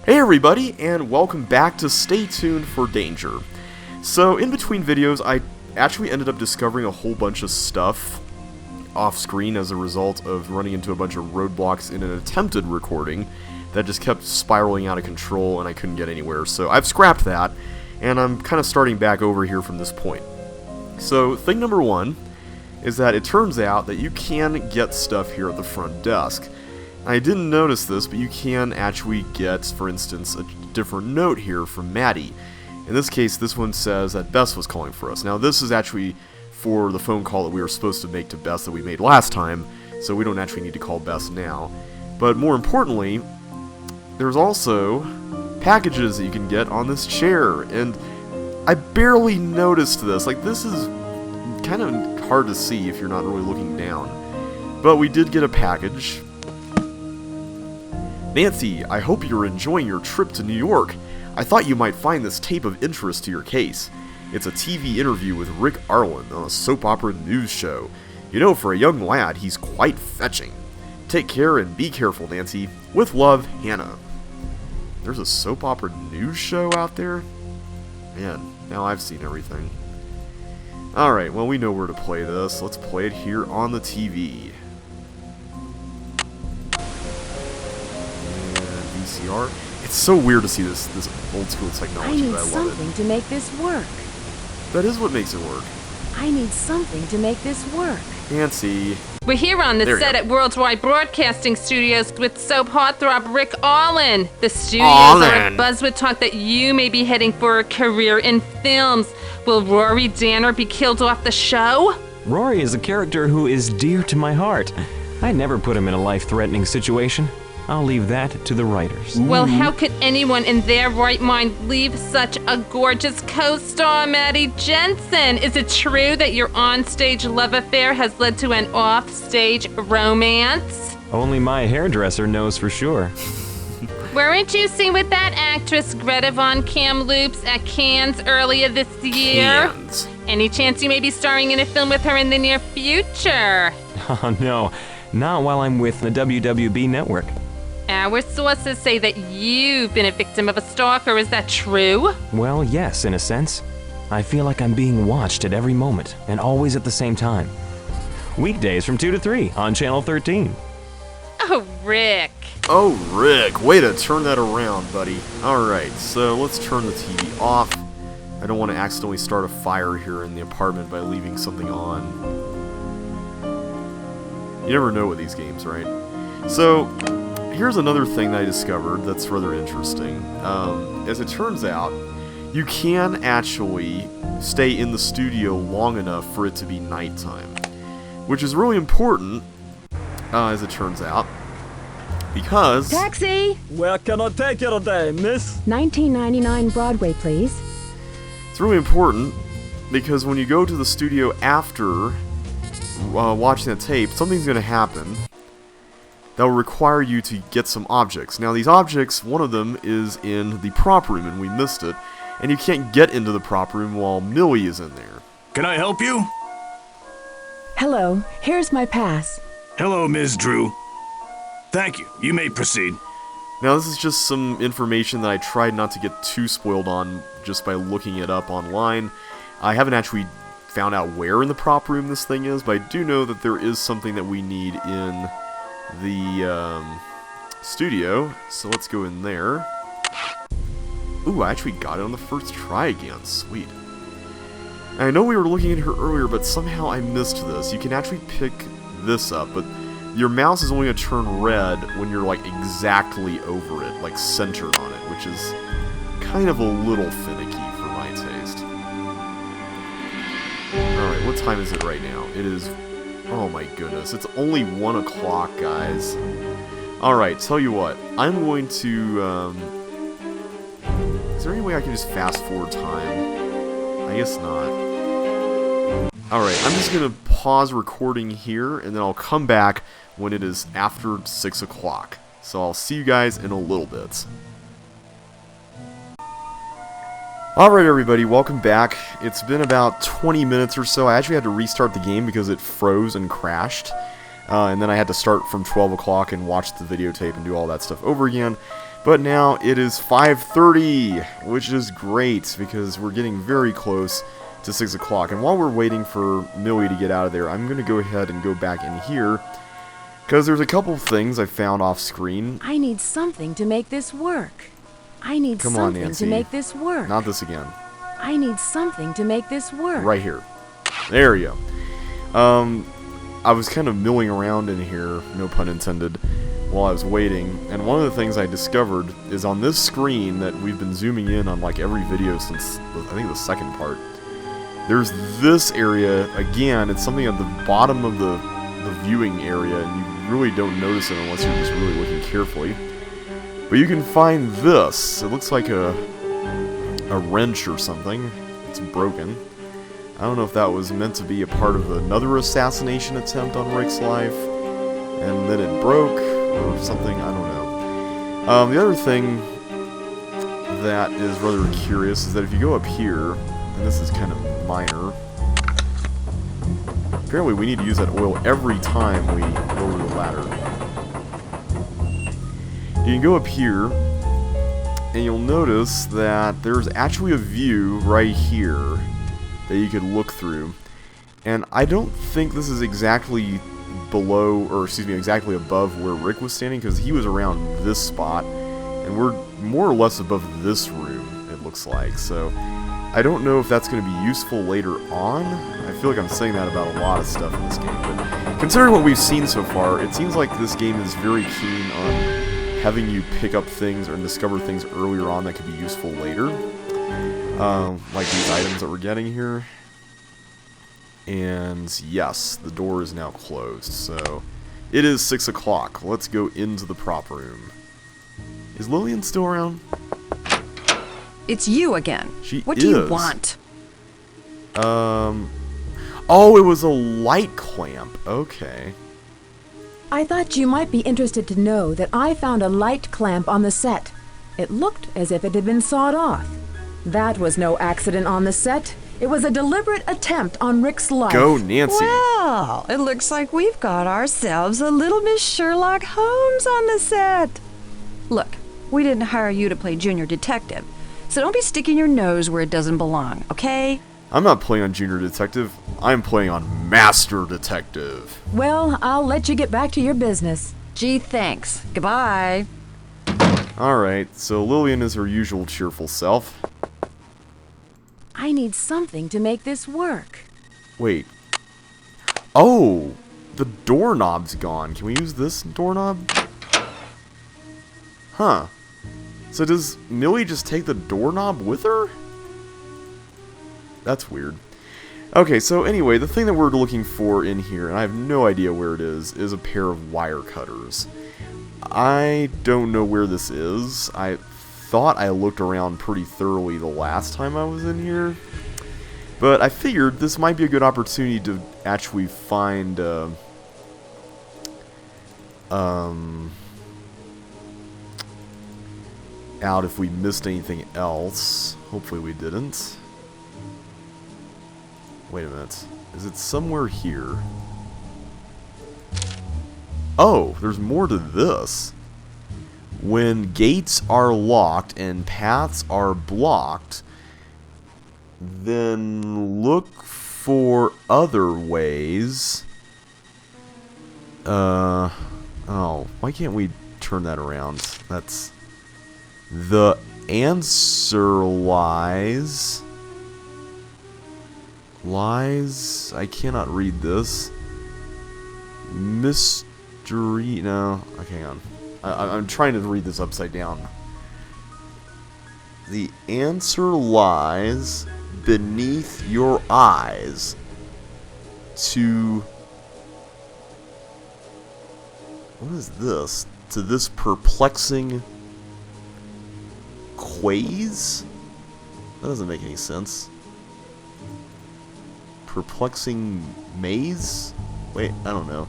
Hey everybody, and welcome back to Stay Tuned for Danger. So, in between videos, I actually ended up discovering a whole bunch of stuff off-screen as a result of running into a bunch of roadblocks in an attempted recording that just kept spiraling out of control and I couldn't get anywhere. So, I've scrapped that, and I'm kind of starting back over here from this point. So, thing number one is that it turns out that you can get stuff here at the front desk. I didn't notice this, but you can actually get, for instance, a different note here from Maddie. In this case, this one says that Bess was calling for us. Now, this is actually for the phone call that we were supposed to make to Bess that we made last time, so we don't actually need to call Bess now. But more importantly, there's also packages that you can get on this chair, and I barely noticed this. Like, this is kind of hard to see if you're not really looking down. But we did get a package. Nancy, I hope you're enjoying your trip to New York. I thought you might find this tape of interest to your case. It's a TV interview with Rick Arlen on a soap opera news show. You know, for a young lad, he's quite fetching. Take care and be careful, Nancy. With love, Hannah. There's a soap opera news show out there? Man, now I've seen everything. Alright, well, we know where to play this. Let's play it here on the TV. It's so weird to see this old school technology, but I love it. I need something to make this work. That is what makes it work. I need something to make this work. Nancy. We're here on the set at Worldwide Broadcasting Studios with soap heartthrob Rick Arlen. The studios are abuzz with talk that you may be heading for a career in films. Will Rory Danner be killed off the show? Rory is a character who is dear to my heart. I never put him in a life-threatening situation. I'll leave that to the writers. Well, how could anyone in their right mind leave such a gorgeous co-star, Maddie Jensen? Is it true that your on-stage love affair has led to an off-stage romance? Only my hairdresser knows for sure. Weren't you seen with that actress Greta Von Kamloops at Cannes earlier this year? Cannes. Any chance you may be starring in a film with her in the near future? Oh no, not while I'm with the WWB network. Our sources say that you've been a victim of a stalker. Is that true? Well, yes, in a sense. I feel like I'm being watched at every moment, and always at the same time. Weekdays from 2 to 3 on Channel 13. Oh, Rick. Oh, Rick. Way to turn that around, buddy. Alright, so let's turn the TV off. I don't want to accidentally start a fire here in the apartment by leaving something on. You never know with these games, right? So, here's another thing that I discovered that's rather interesting. As it turns out, you can actually stay in the studio long enough for it to be nighttime, which is really important, as it turns out, because... Taxi! Where can I take you today, miss? 1999 Broadway, please. It's really important, because when you go to the studio after watching the tape, something's going to happen that will require you to get some objects. Now, these objects, one of them is in the prop room, and we missed it, and you can't get into the prop room while Millie is in there. Can I help you? Hello, here's my pass. Hello, Ms. Drew. Thank you. You may proceed. Now, this is just some information that I tried not to get too spoiled on just by looking it up online. I haven't actually found out where in the prop room this thing is, but I do know that there is something that we need in the studio, so let's go in there. Ooh, I actually got it on the first try again. Sweet. And I know we were looking at her earlier, but somehow I missed this. You can actually pick this up, but your mouse is only going to turn red when you're like exactly over it, like centered on it, which is kind of a little finicky for my taste. Alright, what time is it right now? It is... oh my goodness, it's only 1 o'clock, guys. Alright, tell you what, I'm going to, is there any way I can just fast forward time? I guess not. Alright, I'm just going to pause recording here, and then I'll come back when it is after 6 o'clock. So I'll see you guys in a little bit. Alright everybody, welcome back. It's been about 20 minutes or so. I actually had to restart the game because it froze and crashed. And then I had to start from 12 o'clock and watch the videotape and do all that stuff over again. But now it is 5:30, which is great because we're getting very close to 6 o'clock. And while we're waiting for Millie to get out of there, I'm going to go ahead and go back in here because there's a couple things I found off screen. I need something to make this work. I need Come on, something Nancy. to make this work. Not this again. I need something to make this work. Right here. There you go. I was kind of milling around in here, no pun intended, while I was waiting, and one of the things I discovered is on this screen that we've been zooming in on like every video since, I think, the second part. There's this area, again, it's something at the bottom of the viewing area, and you really don't notice it unless you're just really looking carefully. But you can find this. It looks like a wrench or something. It's broken. I don't know if that was meant to be a part of another assassination attempt on Rick's life, and then it broke, or something, I don't know. The other thing that is rather curious is that if you go up here, and this is kind of minor, apparently we need to use that oil every time we lower the ladder. You can go up here, and you'll notice that there's actually a view right here that you could look through. And I don't think this is exactly below, or excuse me, exactly above where Rick was standing, because he was around this spot, and we're more or less above this room, it looks like. So I don't know if that's going to be useful later on. I feel like I'm saying that about a lot of stuff in this game, but considering what we've seen so far, it seems like this game is very keen on having you pick up things or discover things earlier on that could be useful later. Like these items that we're getting here. And yes, the door is now closed, so it is 6 o'clock. Let's go into the prop room. Is Lillian still around? It's you again. What do you want? Oh, it was a light clamp. Okay. I thought you might be interested to know that I found a light clamp on the set. It looked as if it had been sawed off. That was no accident on the set. It was a deliberate attempt on Rick's life. Go, Nancy. Well, it looks like we've got ourselves a little Miss Sherlock Holmes on the set. Look, we didn't hire you to play junior detective, so don't be sticking your nose where it doesn't belong, okay? I'm not playing on junior detective. I'm playing on master detective. Well, I'll let you get back to your business. Gee, thanks. Goodbye. Alright, so Lillian is her usual cheerful self. I need something to make this work. Wait. Oh! The doorknob's gone. Can we use this doorknob? Huh. So does Millie just take the doorknob with her? That's weird. Okay, so anyway, the thing that we're looking for in here, and I have no idea where it is a pair of wire cutters. I don't know where this is. I thought I looked around pretty thoroughly the last time I was in here, but I figured this might be a good opportunity to actually find out if we missed anything else. Hopefully we didn't. Wait a minute. Is it somewhere here? Oh, there's more to this. When gates are locked and paths are blocked, then look for other ways. Oh, why can't we turn that around? That's... The answer lies... Lies? I cannot read this. Mystery... No. Okay, hang on. I'm trying to read this upside down. The answer lies beneath your eyes to... What is this? To this perplexing quaze? That doesn't make any sense. Perplexing maze? Wait, I don't know.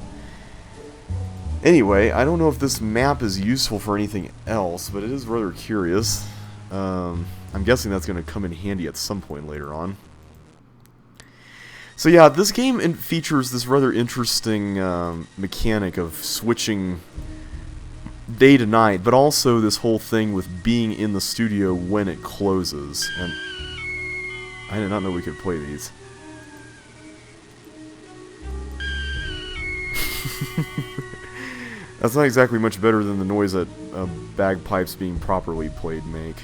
Anyway, I don't know if this map is useful for anything else, but it is rather curious. I'm guessing that's going to come in handy at some point later on. So yeah, this game features this rather interesting mechanic of switching day to night, but also this whole thing with being in the studio when it closes. And I did not know we could play these. That's not exactly much better than the noise that bagpipes being properly played make.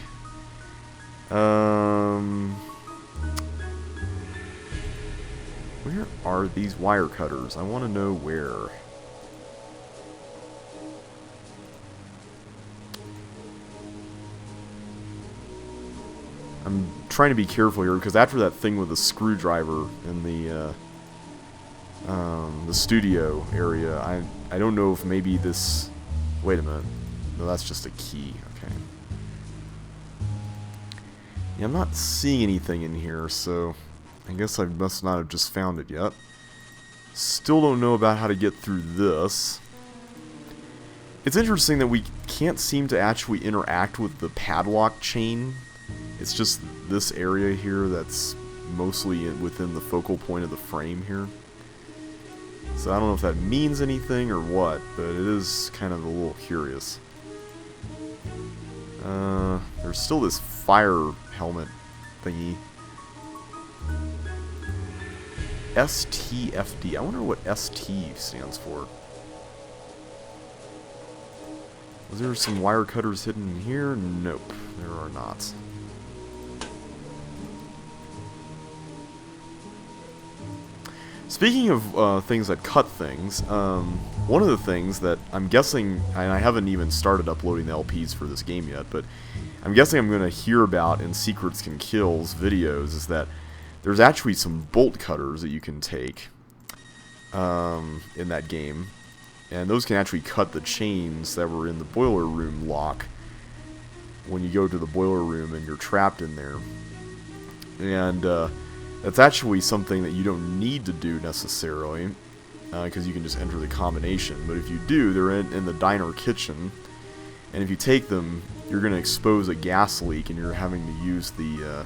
Where are these wire cutters? I want to know where. I'm trying to be careful here, because after that thing with the screwdriver in the studio area, I don't know if maybe this... Wait a minute. No, that's just a key. Okay. Yeah, I'm not seeing anything in here, so I guess I must not have just found it yet. Still don't know about how to get through this. It's interesting that we can't seem to actually interact with the padlock chain. It's just this area here that's mostly within the focal point of the frame here. So I don't know if that means anything or what, but it is kind of a little curious. There's still this fire helmet thingy. STFD. I wonder what ST stands for. Was there some wire cutters hidden in here? Nope, there are not. Speaking of things that cut things, one of the things that I'm guessing, and I haven't even started uploading the LPs for this game yet, but I'm guessing I'm going to hear about in Secrets Can Kill's videos, is that there's actually some bolt cutters that you can take in that game, and those can actually cut the chains that were in the boiler room lock when you go to the boiler room and you're trapped in there. And that's actually something that you don't need to do necessarily, because you can just enter the combination. But if you do, they're in the diner kitchen, and if you take them, you're going to expose a gas leak, and you're having to use the...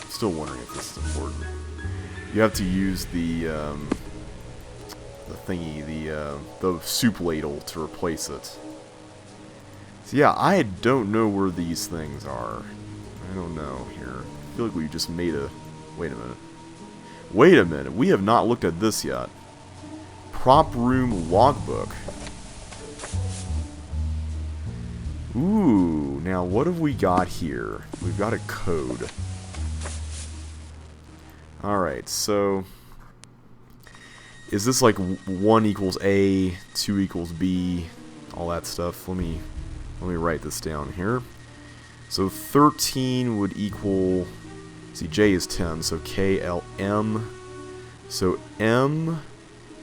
still wondering if this is important. You have to use the thingy, the soup ladle to replace it. So yeah, I don't know where these things are. I don't know here. I feel like we just made a... Wait a minute. Wait a minute. We have not looked at this yet. Prop room logbook. Ooh, now what have we got here? We've got a code. Alright, so... Is this like 1 equals A, 2 equals B, all that stuff? Let me write this down here. So 13 would equal... See, J is 10, so K, L, M. So M,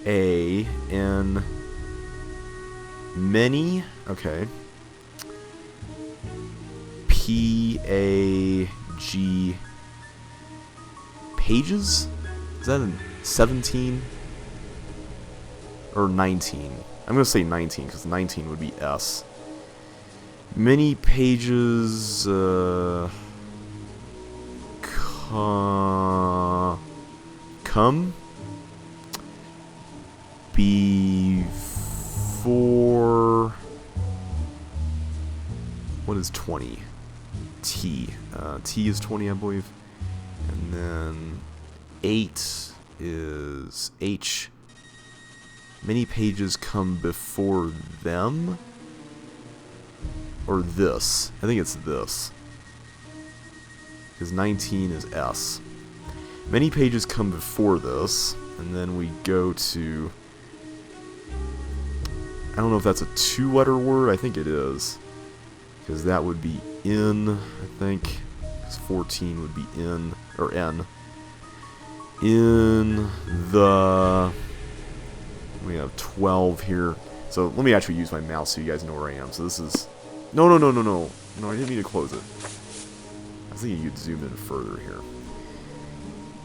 A, N, many, okay. P, A, G, pages? Is that a 17? Or 19? I'm going to say 19, because 19 would be S. Many pages, come before, what is 20? T. T is 20, I believe. And then 8 is H. Many pages come before them? Or this. I think it's this. Because 19 is S. Many pages come before this, and then we go to... I don't know if that's a 2-letter word. I think it is. Because that would be in, I think. Because 14 would be in, or N. In the... We have 12 here. So let me actually use my mouse so you guys know where I am. So this is... No, I didn't mean to close it. I was thinking you'd zoom in further here.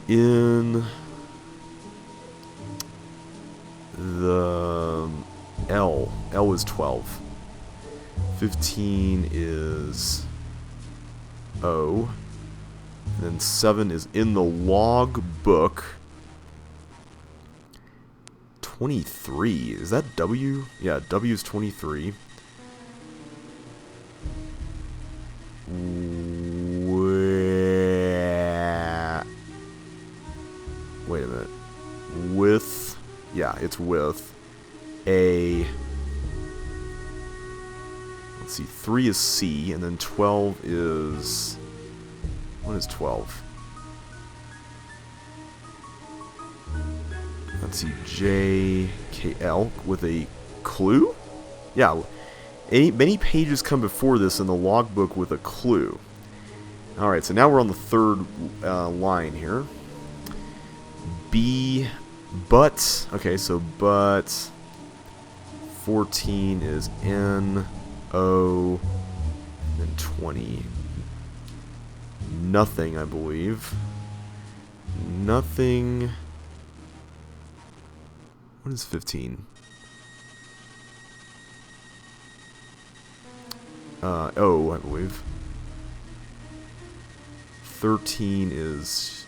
In the L. L is 12. 15 is O. And then 7 is in the log book. 23. Is that W? Yeah, W is 23. Wait a minute. With, yeah, it's with a, let's see, 3 is C, and then 12 is, what is 12? Let's see, J, K, L, with a clue? Yeah, many pages come before this in the logbook with a clue. Alright, so now we're on the third line here. B, but, okay, so but 14 is N, O, and 20. Nothing, I believe. Nothing. What is 15? O, I believe. 13 is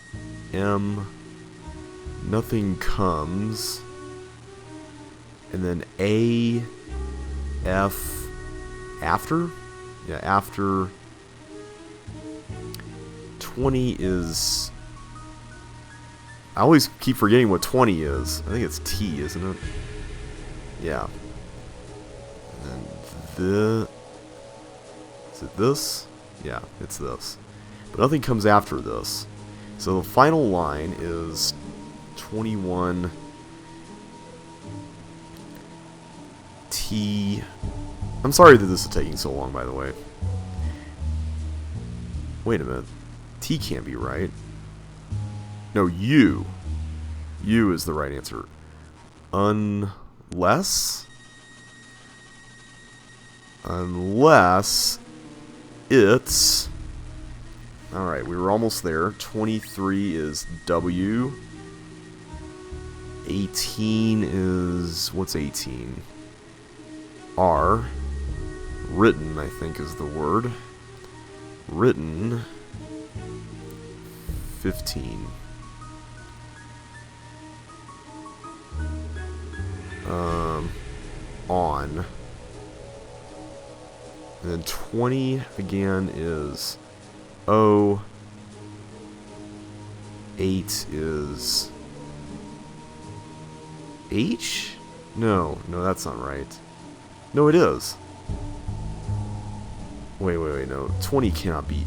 M. Nothing comes. And then A, F, after? Yeah, after. 20 is... I always keep forgetting what 20 is. I think it's T, isn't it? Yeah. And then is it this? Yeah, it's this. But nothing comes after this. So the final line is 21 T. I'm sorry that this is taking so long, by the way. Wait a minute. T can't be right. No, U. U is the right answer. Unless it's... Alright, we were almost there. 23 is W. 18 is... What's 18? R. Written, I think, is the word. Written. 15. On. And then 20 again is O. 8 is H? No, that's not right. No, it is. Wait, no. 20 cannot be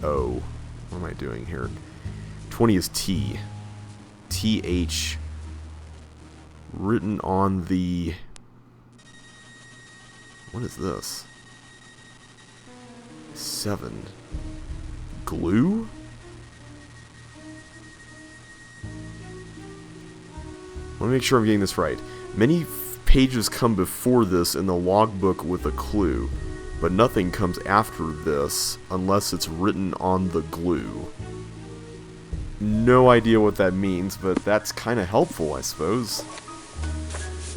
O. What am I doing here? 20 is T. TH. Written on the... What is this? 7. Glue? Let me make sure I'm getting this right. Many pages come before this in the logbook with a clue, but nothing comes after this unless it's written on the glue. No idea what that means, but that's kind of helpful, I suppose.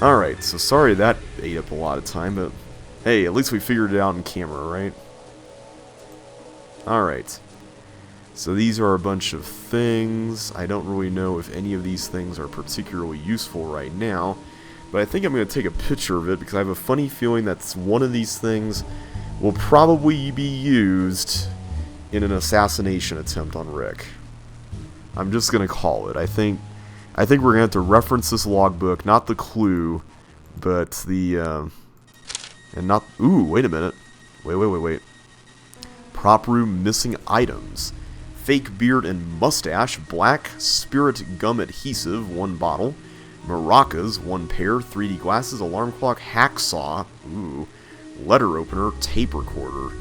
Alright, so sorry that ate up a lot of time, but hey, at least we figured it out in camera, right? Alright. So these are a bunch of things. I don't really know if any of these things are particularly useful right now, but I think I'm going to take a picture of it because I have a funny feeling that one of these things will probably be used in an assassination attempt on Rick. I'm just going to call it. I think we're going to have to reference this logbook, not the clue, but the, and not, ooh, wait a minute. Wait. Prop room missing items. Fake beard and mustache, black spirit gum adhesive, 1 bottle. Maracas, 1 pair, 3D glasses, alarm clock, hacksaw, ooh, letter opener, tape recorder.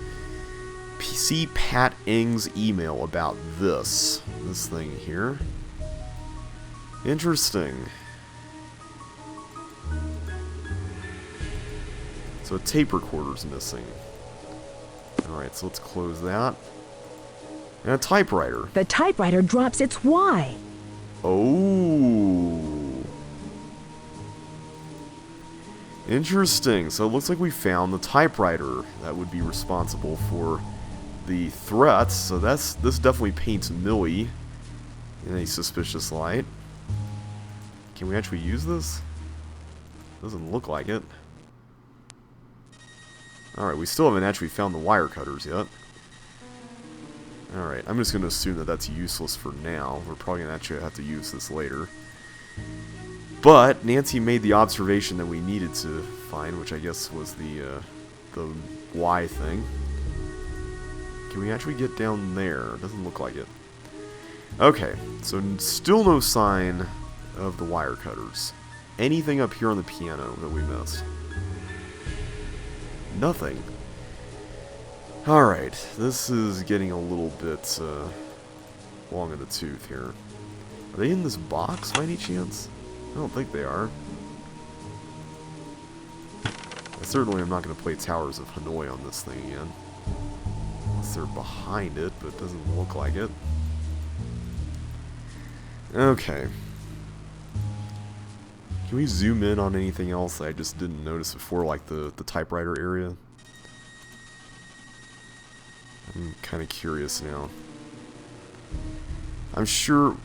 See Pat Ng's email about this thing here. Interesting. So a tape recorder's missing. Alright, so let's close that. And a typewriter. The typewriter drops its Y. Oh. Interesting. So it looks like we found the typewriter that would be responsible for the threats. So this definitely paints Millie in a suspicious light. Can we actually use this? Doesn't look like it. Alright, we still haven't actually found the wire cutters yet. Alright, I'm just going to assume that that's useless for now. We're probably going to actually have to use this later. But Nancy made the observation that we needed to find, which I guess was the Y thing. Can we actually get down there? Doesn't look like it. Okay, so still no sign of the wire cutters. Anything up here on the piano that we missed? Nothing. Alright, this is getting a little bit long in the tooth here. Are they in this box by any chance? I don't think they are. Certainly I'm not going to play Towers of Hanoi on this thing again. Unless they're behind it, but it doesn't look like it. Okay. Can we zoom in on anything else that I just didn't notice before, like the typewriter area? I'm kind of curious now. I'm sure...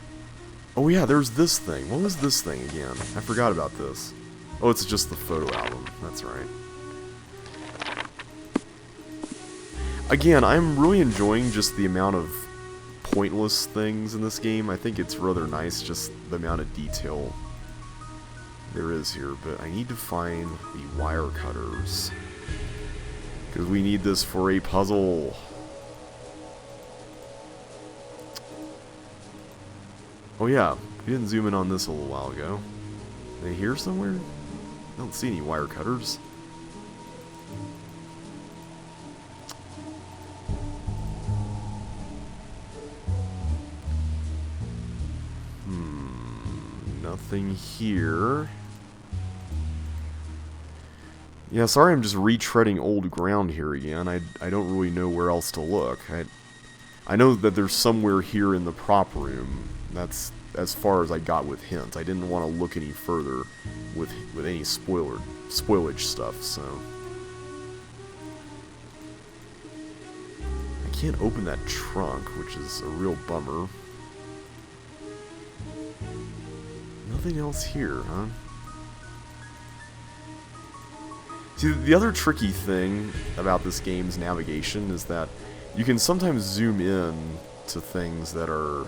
Oh yeah, there's this thing. What was this thing again? I forgot about this. Oh, it's just the photo album. That's right. Again, I'm really enjoying just the amount of pointless things in this game. I think it's rather nice, just the amount of detail there is here. But I need to find the wire cutters, because we need this for a puzzle. Oh yeah, we didn't zoom in on this a little while ago. Are they here somewhere? I don't see any wire cutters. Nothing here. Yeah, sorry I'm just retreading old ground here again. I don't really know where else to look. I know that there's somewhere here in the prop room. That's as far as I got with hints. I didn't want to look any further with any spoilage stuff, so... I can't open that trunk, which is a real bummer. Nothing else here, huh? See, the other tricky thing about this game's navigation is that you can sometimes zoom in to things that are...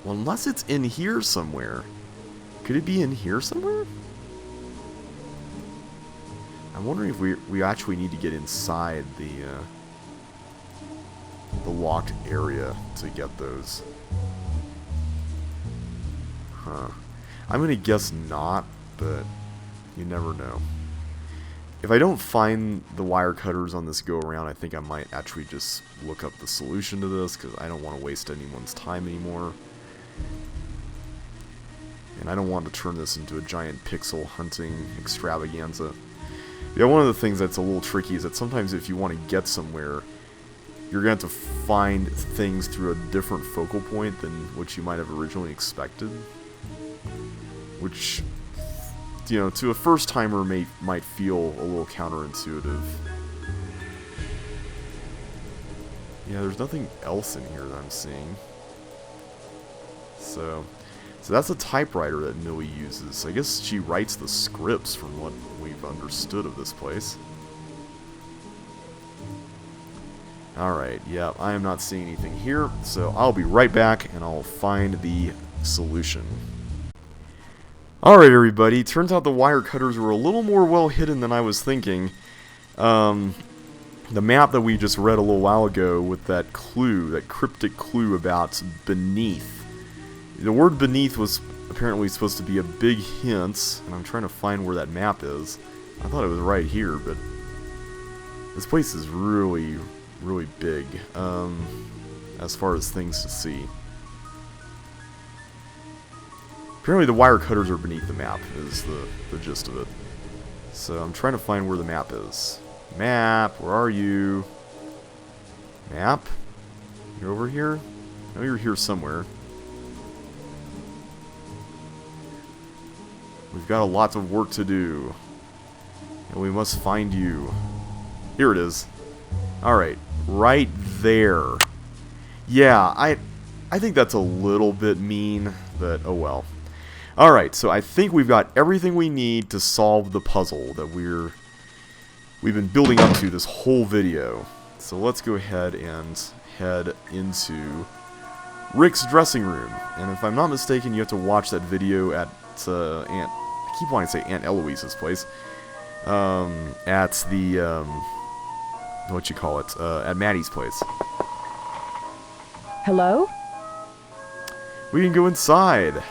Well, unless it's in here somewhere. Could it be in here somewhere? I'm wondering if we actually need to get inside the locked area to get those. Huh. I'm gonna guess not, but you never know. If I don't find the wire cutters on this go-around, I think I might actually just look up the solution to this, because I don't want to waste anyone's time anymore. And I don't want to turn this into a giant pixel hunting extravaganza. Yeah, one of the things that's a little tricky is that sometimes if you want to get somewhere, you're going to have to find things through a different focal point than what you might have originally expected. Which, you know, to a first-timer might feel a little counterintuitive. Yeah, there's nothing else in here that I'm seeing. So that's a typewriter that Millie uses. I guess she writes the scripts from what we've understood of this place. Alright, yeah, I am not seeing anything here, so I'll be right back and I'll find the solution. Alright everybody, turns out the wire cutters were a little more well hidden than I was thinking. The map that we just read a little while ago with that clue, that cryptic clue about beneath. The word beneath was apparently supposed to be a big hint, and I'm trying to find where that map is. I thought it was right here, but this place is really, really big, as far as things to see. Apparently the wire cutters are beneath the map, is the gist of it. So I'm trying to find where the map is. Map, where are you? Map? You're over here? I know you're here somewhere. We've got a lot of work to do. And we must find you. Here it is. Alright, right there. Yeah, I think that's a little bit mean, but oh well. Alright, so I think we've got everything we need to solve the puzzle that we've been building up to this whole video. So let's go ahead and head into Rick's dressing room. And if I'm not mistaken, you have to watch that video at I keep wanting to say Aunt Eloise's place. At the, at Maddie's place. Hello? We can go inside.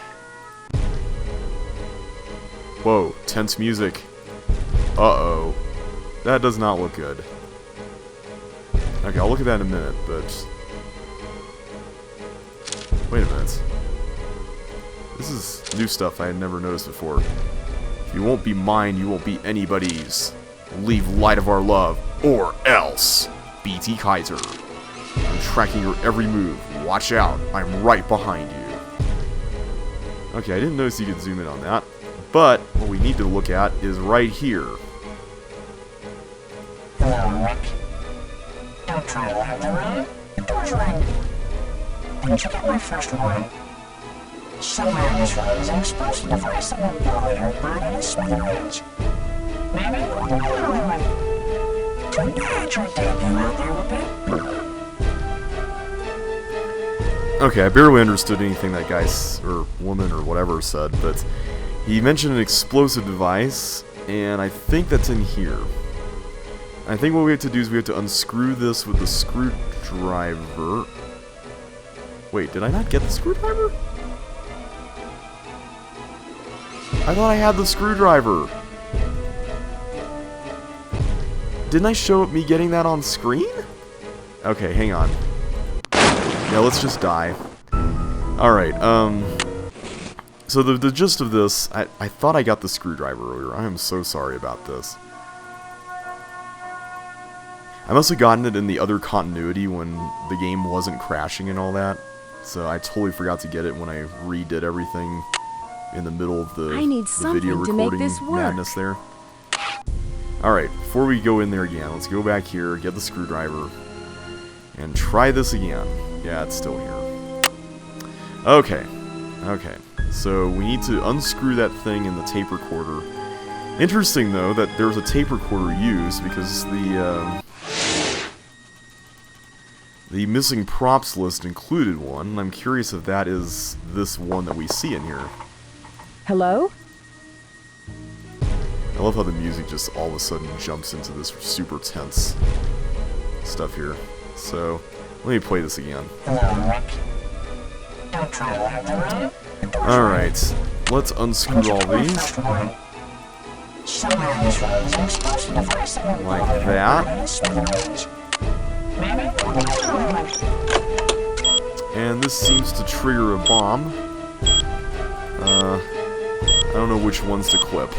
Whoa, tense music. Uh-oh. That does not look good. Okay, I'll look at that in a minute, but... Wait a minute. This is new stuff I had never noticed before. If you won't be mine, you won't be anybody's. Leave light of our love, or else. BT Kaiser. I'm tracking your every move. Watch out, I'm right behind you. Okay, I didn't notice you could zoom in on that. But, what we need to look at is right here. Hello, Rick. Don't try to ride the road. The door's right. Didn't you get my first warning? Somewhere in this road is an explosive device that will blow your body to smithereens. Maybe you'll be the only one. Too bad your debut out there a bit. Okay, I barely understood anything that guy, or woman, or whatever said, but he mentioned an explosive device, and I think that's in here. I think what we have to do is we have to unscrew this with the screwdriver. Wait, did I not get the screwdriver? I thought I had the screwdriver. Didn't I show me getting that on screen? Okay, hang on. Yeah, let's just die. Alright, so the gist of this, I thought I got the screwdriver earlier. I am so sorry about this. I must have gotten it in the other continuity when the game wasn't crashing and all that. So I totally forgot to get it when I redid everything in the middle of the video recording madness there. Alright, before we go in there again, let's go back here, get the screwdriver, and try this again. Yeah, it's still here. Okay. Okay. So we need to unscrew that thing in the tape recorder. Interesting, though, that there's a tape recorder used because the missing props list included one, and I'm curious if that is this one that we see in here. Hello? I love how the music just all of a sudden jumps into this super tense stuff here. So, let me play this again. Hello, Rick. Don't try to ride the road. Alright, let's unscrew all these. Like that. And this seems to trigger a bomb. I don't know which ones to clip.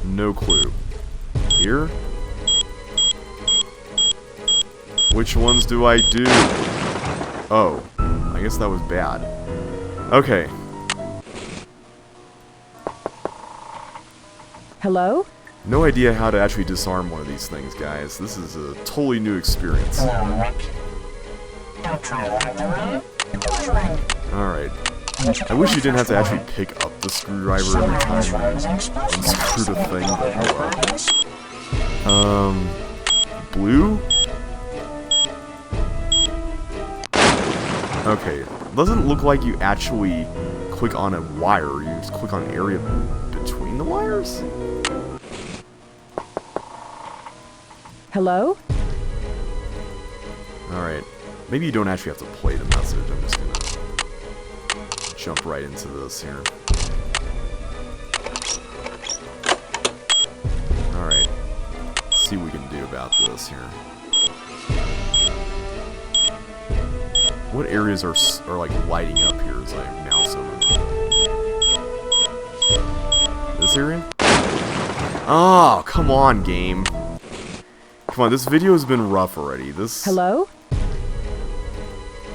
No clue. Here? Which ones do I do? Oh, I guess that was bad. Okay. Hello? No idea how to actually disarm one of these things, guys. This is a totally new experience. Alright. I wish you didn't have to actually pick up the screwdriver every time you unscrew the thing, but oh well. Blue? Okay, it doesn't look like you actually click on a wire, you just click on an area between the wires? Hello? Alright, maybe you don't actually have to play the message, I'm just gonna jump right into this here. Alright, let's see what we can do about this here. What areas are like lighting up here as I mouse over them? This area? Oh, come on, game. Come on, this video has been rough already. This. Hello?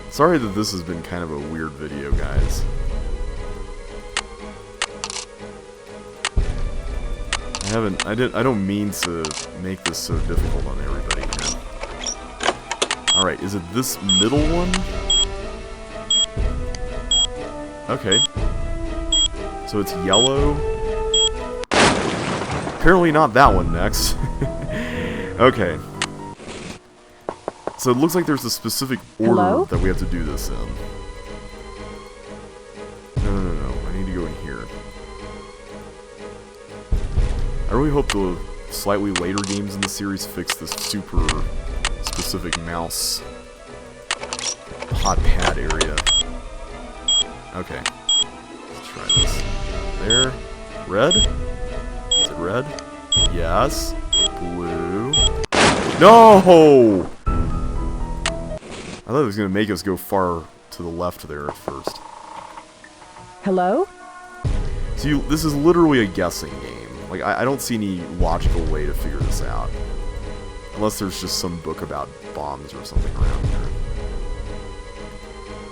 Sorry that this has been kind of a weird video, guys. I don't mean to make this so difficult on everybody here. Alright, is it this middle one? Okay. So it's yellow. Apparently not that one next. Okay. So it looks like there's a specific order that we have to do this in. No. I need to go in here. I really hope the slightly later games in the series fix this super specific mouse hot pad area. Okay. Let's try this. There. Red? Is it red? Yes. Blue. No! I thought it was going to make us go far to the left there at first. Hello? So this is literally a guessing game. Like, I don't see any logical way to figure this out. Unless there's just some book about bombs or something around here.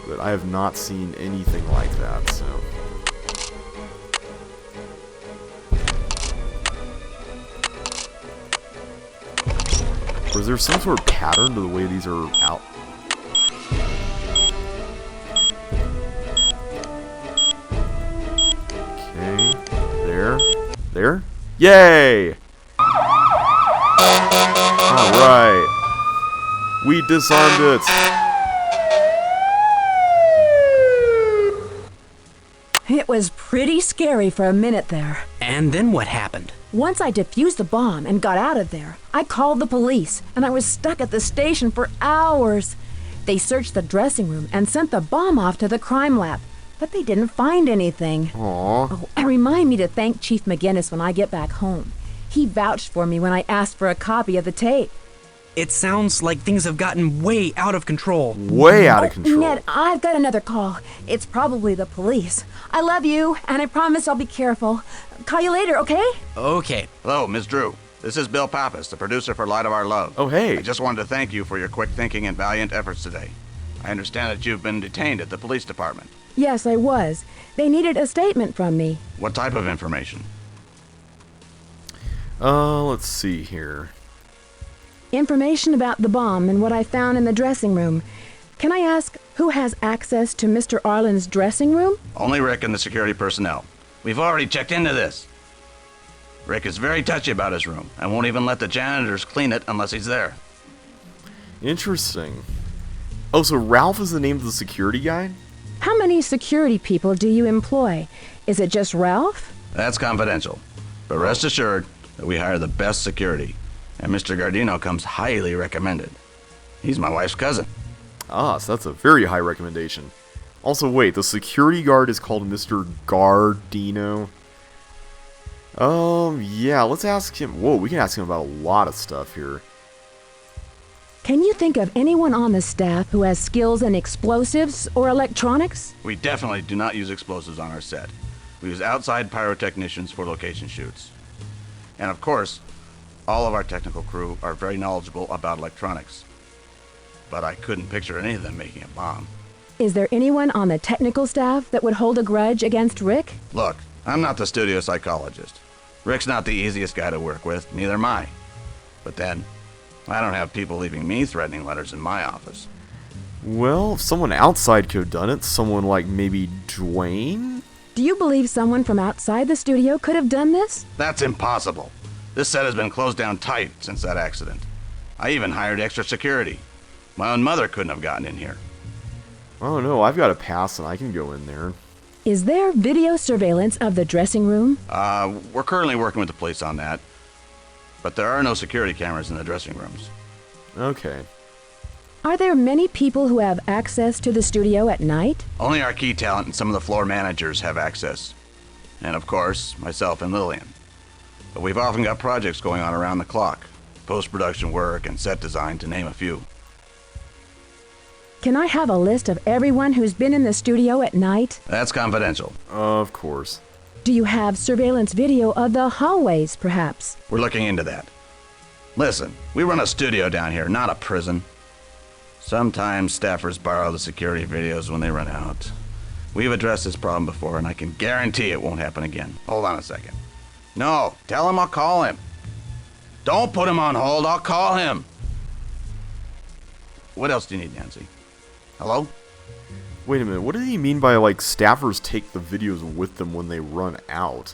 But I have not seen anything like that, so... Or is there some sort of pattern to the way these are out? Okay. There? Yay! Alright. We disarmed it! It was pretty scary for a minute there. And then what happened? Once I defused the bomb and got out of there, I called the police, and I was stuck at the station for hours. They searched the dressing room and sent the bomb off to the crime lab, but they didn't find anything. Aww. Oh, and remind me to thank Chief McGinnis when I get back home. He vouched for me when I asked for a copy of the tape. It sounds like things have gotten way out of control. Way out of control. Ned, I've got another call. It's probably the police. I love you, and I promise I'll be careful. Call you later, okay? Okay. Hello, Ms. Drew. This is Bill Pappas, the producer for Light of Our Love. Oh, hey. I just wanted to thank you for your quick thinking and valiant efforts today. I understand that you've been detained at the police department. Yes, I was. They needed a statement from me. What type of information? Let's see here. Information about the bomb and what I found in the dressing room. Can I ask who has access to Mr. Arlen's dressing room? Only Rick and the security personnel. We've already checked into this. Rick is very touchy about his room and won't even let the janitors clean it unless he's there. Interesting. Oh, so Ralph is the name of the security guy? How many security people do you employ? Is it just Ralph? That's confidential. But rest assured that we hire the best security. And Mr. Gardino comes highly recommended. He's my wife's cousin. Ah, so that's a very high recommendation. Also, wait, the security guard is called Mr. Gardino. Yeah, let's ask him. Whoa, we can ask him about a lot of stuff here. Can you think of anyone on the staff who has skills in explosives or electronics? We definitely do not use explosives on our set. We use outside pyrotechnicians for location shoots. And of course, all of our technical crew are very knowledgeable about electronics. But I couldn't picture any of them making a bomb. Is there anyone on the technical staff that would hold a grudge against Rick? Look, I'm not the studio psychologist. Rick's not the easiest guy to work with, neither am I. But then, I don't have people leaving me threatening letters in my office. Well, if someone outside could have done it, someone like maybe Dwayne? Do you believe someone from outside the studio could have done this? That's impossible. This set has been closed down tight since that accident. I even hired extra security. My own mother couldn't have gotten in here. Oh no, I've got a pass and I can go in there. Is there video surveillance of the dressing room? We're currently working with the police on that. But there are no security cameras in the dressing rooms. Okay. Are there many people who have access to the studio at night? Only our key talent and some of the floor managers have access. And of course, myself and Lillian. But we've often got projects going on around the clock. Post-production work and set design, to name a few. Can I have a list of everyone who's been in the studio at night? That's confidential. Of course. Do you have surveillance video of the hallways, perhaps? We're looking into that. Listen, we run a studio down here, not a prison. Sometimes staffers borrow the security videos when they run out. We've addressed this problem before, and I can guarantee it won't happen again. Hold on a second. No, tell him I'll call him. Don't put him on hold, I'll call him. What else do you need, Nancy? Hello? Wait a minute, what did he mean by, like, staffers take the videos with them when they run out?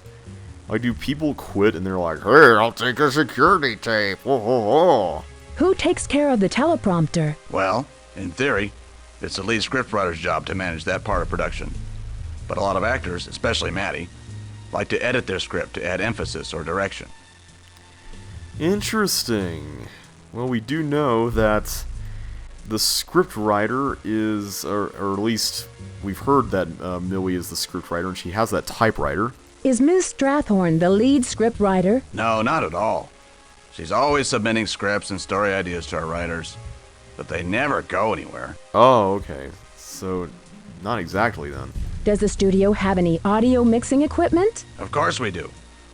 Like, do people quit and they're like, hey, I'll take a security tape, whoa, whoa, whoa. Who takes care of the teleprompter? Well, in theory, it's the lead scriptwriter's job to manage that part of production. But a lot of actors, especially Maddie, like to edit their script to add emphasis or direction. Interesting. Well, we do know that the scriptwriter is, or at least we've heard that Millie is the scriptwriter and she has that typewriter. Is Ms. Strathhorn the lead scriptwriter? No, not at all. She's always submitting scripts and story ideas to our writers, but they never go anywhere. Oh, okay. So, not exactly then. Does the studio have any audio mixing equipment? Of course we do.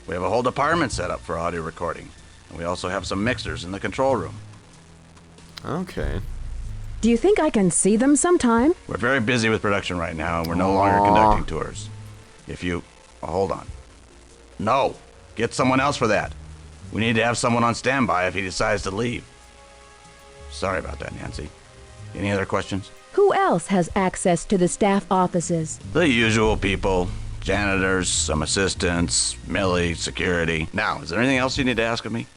We have a whole department set up for audio recording, and we also have some mixers in the control room. Okay. Do you think I can see them sometime? We're very busy with production right now, and we're no longer conducting tours. If you... Oh, hold on. No! Get someone else for that. We need to have someone on standby if he decides to leave. Sorry about that, Nancy. Any other questions? Who else has access to the staff offices? The usual people. Janitors, some assistants, Millie, security. Now, is there anything else you need to ask of me?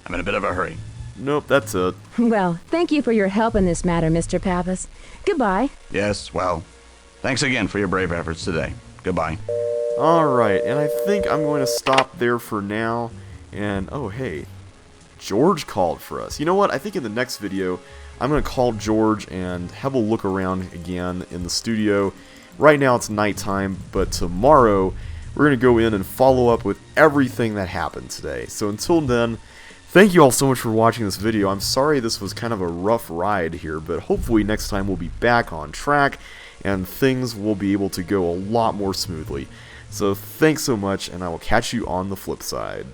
I'm in a bit of a hurry. Nope, that's it. Well, thank you for your help in this matter, Mr. Pappas. Goodbye. Yes, well, thanks again for your brave efforts today. Goodbye. Alright, and I think I'm going to stop there for now. And, oh hey, George called for us. You know what, I think in the next video, I'm going to call George and have a look around again in the studio. Right now it's nighttime, but tomorrow we're going to go in and follow up with everything that happened today. So until then, thank you all so much for watching this video. I'm sorry this was kind of a rough ride here, but hopefully next time we'll be back on track and things will be able to go a lot more smoothly. So thanks so much, and I will catch you on the flip side.